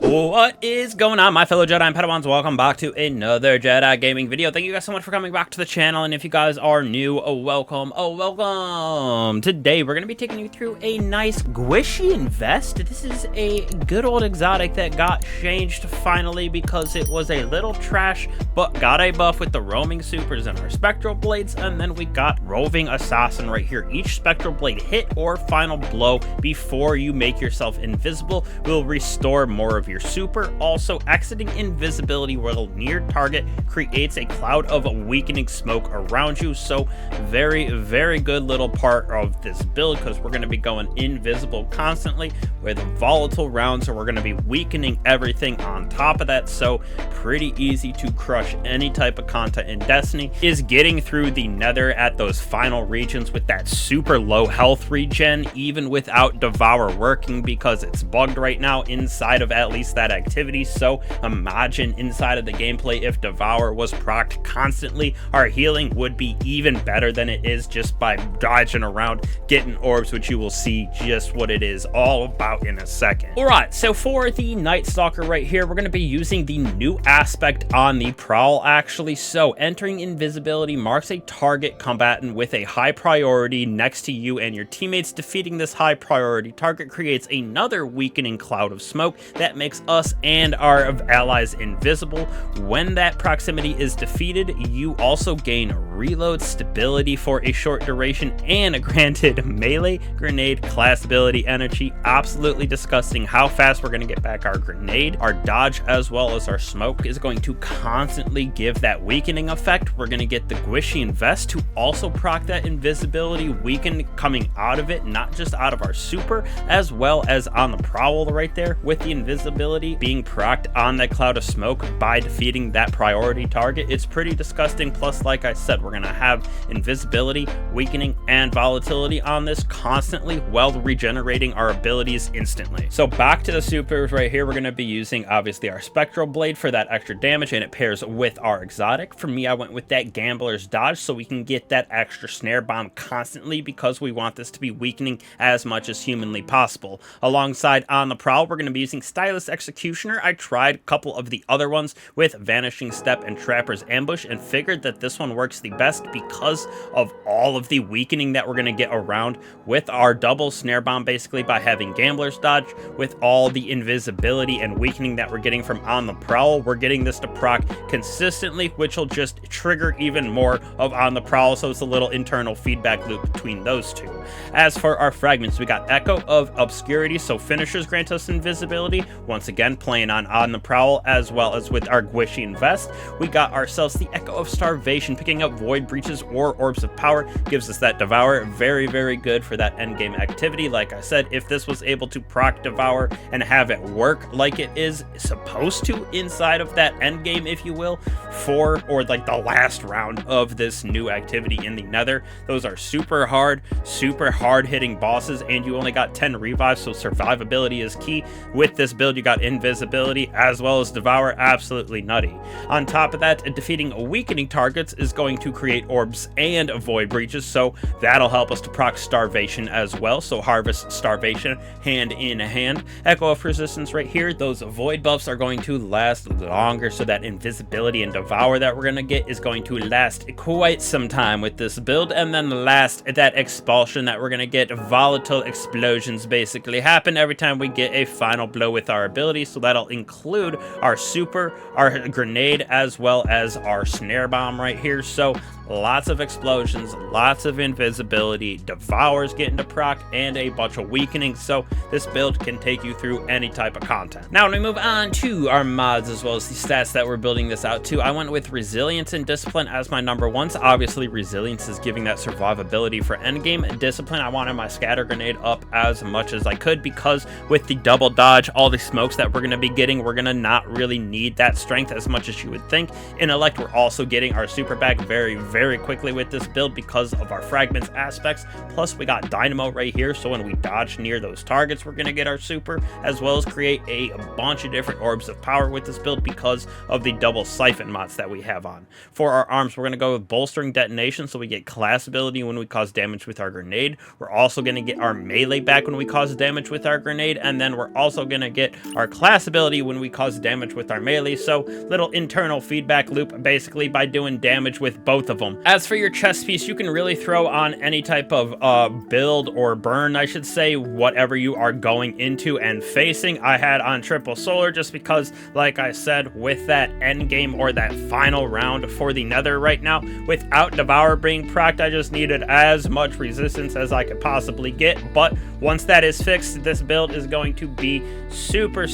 What is going on, my fellow Jedi and Padawans? Welcome back to another Jedi gaming video. Thank you guys so much for coming back to the channel, and if you guys are new, welcome. Today we're going to be taking you through a nice Gwisin Vest. This is a good old exotic that got changed finally because it was a little trash, but got a buff with the roaming supers and our spectral blades, and then we got roving assassin right here. Each spectral blade hit or final blow before you make yourself invisible will restore more of your super. Also, exiting invisibility while near target creates a cloud of weakening smoke around you. So very good little part of this build, because we're going to be going invisible constantly with volatile rounds, so we're going to be weakening everything on top of that. So pretty easy to crush any type of content in Destiny. Is getting through the Nether at those final regions with that super low health regen, even without Devour working, because it's bugged right now inside of at least that activity. So imagine inside of the gameplay if Devour was procced constantly, our healing would be even better than it is just by dodging around getting orbs, which you will see just what it is all about in a second. Alright, so for the Night Stalker right here, we're going to be using the new aspect on the Prowl actually. So entering invisibility marks a target combatant with a high priority next to you and your teammates. Defeating this high priority target creates another weakening cloud of smoke that makes us and our allies invisible. When that proximity is defeated, you also gain reload stability for a short duration and granted melee grenade class ability energy. Absolutely disgusting how fast we're going to get back our grenade. Our dodge as well as our smoke is going to constantly give that weakening effect. We're going to get the Gwisin Vest to also proc that invisibility weaken coming out of it, not just out of our super, as well as on the Prowl right there, with the invisibility being procced on that cloud of smoke by defeating that priority target. It's pretty disgusting. Plus, like I said, we're going to have invisibility, weakening, and volatility on this constantly while regenerating our abilities instantly. So back to the supers right here, we're going to be using obviously our spectral blade for that extra damage, and it pairs with our exotic. For me, I went with that gambler's dodge so we can get that extra snare bomb constantly, because we want this to be weakening as much as humanly possible. Alongside on the Prowl, we're going to be using Stylus Executioner. I tried a couple of the other ones with Vanishing Step and Trapper's Ambush and figured that this one works the best because of all of the weakening that we're going to get around with our double snare bomb, basically by having Gambler's Dodge with all the invisibility and weakening that we're getting from on the Prowl. We're getting this to proc consistently, which will just trigger even more of on the Prowl, so it's a little internal feedback loop between those two. As for our fragments, we got Echo of Obscurity, so finishers grant us invisibility, once again playing on the Prowl, as well as with our Gwisin Vest. We got ourselves the Echo of Starvation, picking up Void Breaches or Orbs of Power, gives us that Devour. Very good for that endgame activity. Like I said, if this was able to proc Devour and have it work like it is supposed to inside of that endgame, if you will, or like the last round of this new activity in the Nether, those are super hard hitting bosses, and you only got 10 revives, so survivability is key. With this build, you got invisibility as well as Devour. Absolutely nutty. On top of that, defeating weakening targets is going to create orbs and void breaches, so that'll help us to proc starvation as well. So harvest starvation hand in hand. Echo of Resistance right here, those void buffs are going to last longer, so that invisibility and Devour that we're going to get is going to last quite some time with this build. And then the last, that expulsion that we're going to get, volatile explosions basically happen every time we get a final blow with our ability, so that'll include our super, our grenade, as well as our snare bomb right here. So lots of explosions, lots of invisibility, Devours getting to proc, and a bunch of weakening, so this build can take you through any type of content. Now, when we move on to our mods as well as the stats that we're building this out to, I went with Resilience and Discipline as my number ones. Obviously, Resilience is giving that survivability for endgame. Discipline, I wanted my scatter grenade up as much as I could, because with the double dodge, all the smokes that we're going to be getting, we're going to not really need that strength as much as you would think. In Elect, we're also getting our super back very very quickly with this build because of our fragments aspects. Plus we got dynamo right here, so when we dodge near those targets we're going to get our super, as well as create a bunch of different orbs of power with this build because of the double siphon mods that we have on. For our arms, we're going to go with bolstering detonation, so we get class ability when we cause damage with our grenade. We're also going to get our melee back when we cause damage with our grenade, and then we're also going to get our class ability when we cause damage with our melee. So little internal feedback loop basically by doing damage with both of them. As for your chest piece, you can really throw on any type of build or burn, I should say, whatever you are going into and facing. I had on triple solar just because, like I said, with that end game or that final round for the Nether right now, without Devour being procced, I just needed as much resistance as I could possibly get. But once that is fixed, this build is going to be super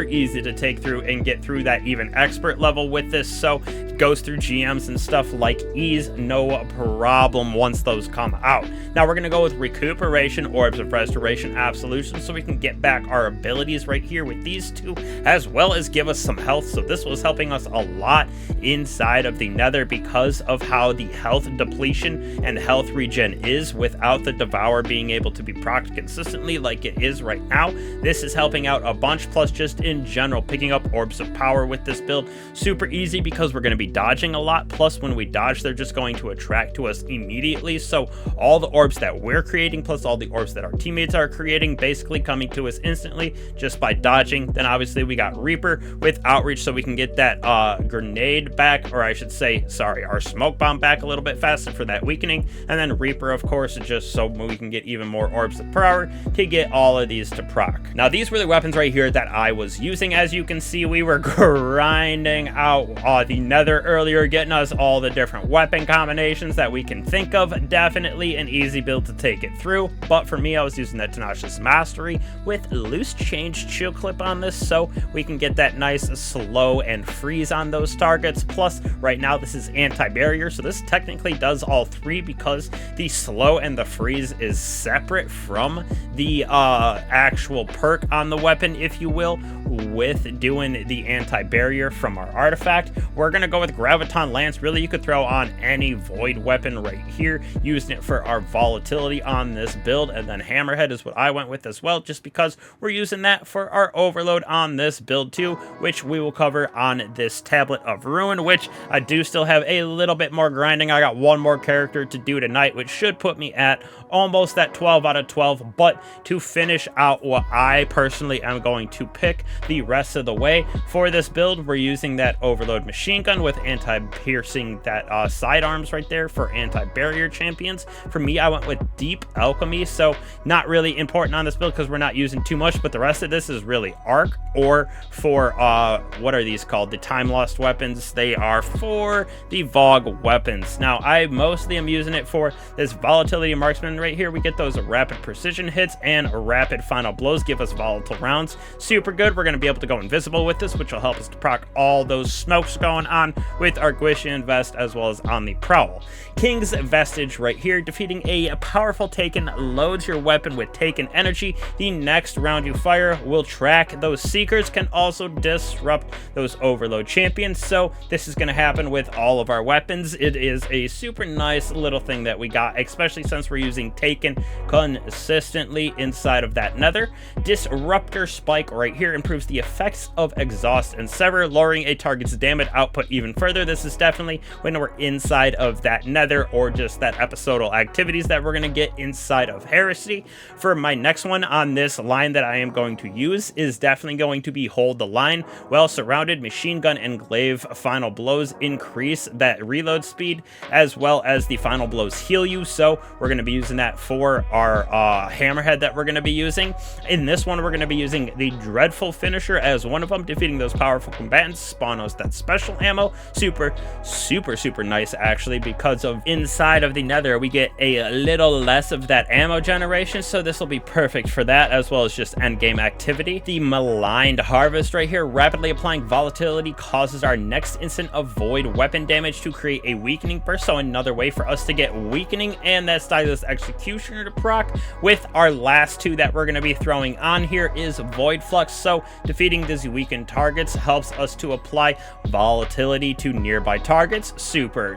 easy to take through and get through that even expert level with this. So it goes through GMs and stuff like ease, no problem once those come out. Now we're going to go with recuperation, orbs of restoration, absolution, so we can get back our abilities right here with these two, as well as give us some health. So this was helping us a lot inside of the Nether because of how the health depletion and health regen is without the Devour being able to be procced consistently like it is right now. This is helping out a bunch, plus just in general picking up orbs of power with this build super easy because we're going to be dodging a lot. Plus when we dodge, they're just going to attract to us immediately. So all the orbs that we're creating plus all the orbs that our teammates are creating basically coming to us instantly just by dodging. Then obviously we got Reaper with outreach, so we can get that grenade back, or I should say, sorry, our smoke bomb back a little bit faster for that weakening. And then Reaper, of course, just so we can get even more orbs of power to get all of these to proc. Now these were the weapons right here that I was using. As you can see, we were grinding out the Nether earlier, getting us all the different weapon combinations that we can think of. Definitely an easy build to take it through, but for me I was using that Tenacious Mastery with loose change chill clip on this, so we can get that nice slow and freeze on those targets. Plus right now this is anti-barrier, so this technically does all three because the slow and the freeze is separate from the actual perk on the weapon, if you will, with doing the anti-barrier from our artifact. We're going to go with Graviton Lance. Really, you could throw on any void weapon right here, using it for our volatility on this build, and then Hammerhead is what I went with as well, just because we're using that for our overload on this build too, which we will cover on this Tablet of Ruin, which I do still have a little bit more grinding. I got one more character to do tonight, which should put me at almost that 12 out of 12, but to finish out what I personally am going to pick the rest of the way for this build, we're using that overload machine gun with anti-piercing, that sidearms right there for anti-barrier champions. For me, I went with deep alchemy, so not really important on this build because we're not using too much, but the rest of this is really arc, or for what are these called, the time lost weapons. They are for the Vogue weapons. Now I mostly am using it for this volatility marksman right here. We get those rapid precision hits and rapid final blows, give us volatile rounds, super good. We're going to be able to go invisible with this, which will help us to proc all those smokes going on with our Gwisin Vest as well as on the Prowl. King's Vestige right here, defeating a powerful Taken loads your weapon with Taken energy. The next round you fire will track those Seekers, can also disrupt those overload champions. So this is going to happen with all of our weapons. It is a super nice little thing that we got, especially since we're using Taken consistently inside of that Nether. Disruptor Spike right here improves the effects of Exhaust and Sever, lowering a target's damage output even further. This is definitely when we're inside of that Nether, or just that episodal activities that we're going to get inside of Heresy. For my next one on this line that I am going to use is definitely going to be Hold the Line. Well surrounded, machine gun and glaive final blows increase that reload speed, as well as the final blows heal you. So we're going to be using that for our hammerhead that we're going to be using. In this one, we're going to be using the Dreadful Finisher as one of them, defeating those powerful combatants, spawn us that special ammo. Super nice actually, because of inside of the Nether we get a little less of that ammo generation, so this will be perfect for that, as well as just end game activity. The Maligned Harvest right here, rapidly applying Volatility causes our next instant avoid weapon damage to create a weakening burst, so another way for us to get weakening and that Stylus Executioner to proc. With our last two that we're going to be throwing on here is Void Flux, so defeating these weakened targets helps us to apply Volatility to nearby targets. Super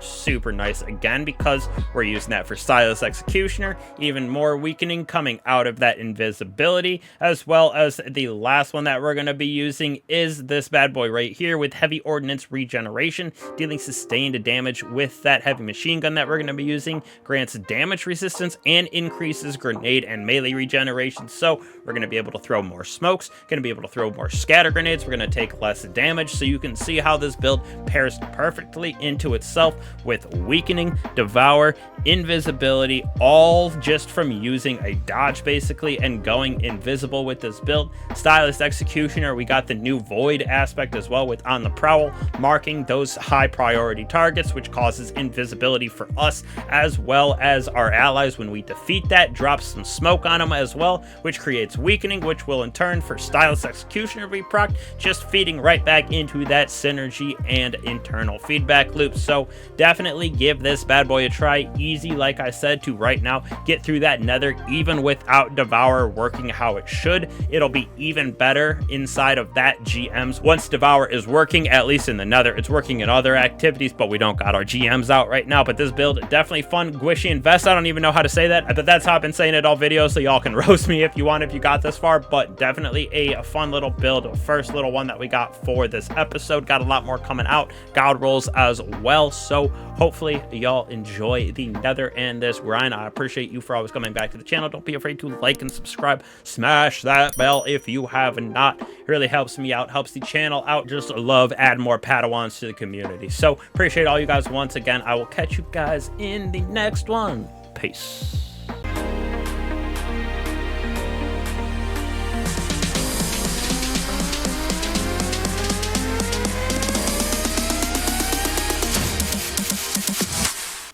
nice again, because we're using that for Stylus Executioner. Even more weakening coming out of that Invisibility, as well as the last one that we're going to be using is this bad boy right here with Heavy Ordnance Regeneration, dealing sustained damage with that heavy machine gun that we're going to be using, grants damage resistance and increases grenade and melee regeneration. So we're going to be able to throw more smokes, going to be able to throw more scatter grenades, we're going to take less damage. So you can see how this build pairs perfectly into itself with weakening, Devour, Invisibility, all just from using a dodge basically and going invisible with this build. Stylus Executioner, we got the new Void aspect as well with On the Prowl, marking those high priority targets, which causes invisibility for us as well as our allies. When we defeat that, drops some smoke on them as well, which creates weakening, which will in turn for Stylus Executioner be procced, just feeding right back into that synergy and internal feedback loop. So definitely give this bad boy a try. Easy, like I said, to right now get through that Nether even without Devour working how it should. It'll be even better inside of that GMs once Devour is working, at least in the Nether. It's working in other activities, but we don't got our GMs out right now. But this build, definitely fun. Gwisin Vest, I don't even know how to say that, but that's how I've been saying it all video, so y'all can roast me if you want, if you got this far. But definitely a fun little build, first little one that we got for this episode. Got a lot more coming out, god rolls as well, so hopefully y'all enjoy the Nether and this grind. I appreciate you for always coming back to the channel. Don't be afraid to like and subscribe, smash that bell if you have not. It really helps me out, helps the channel out. Just love add more Padawans to the community. So appreciate all you guys once again. I will catch you guys in the next one. Peace.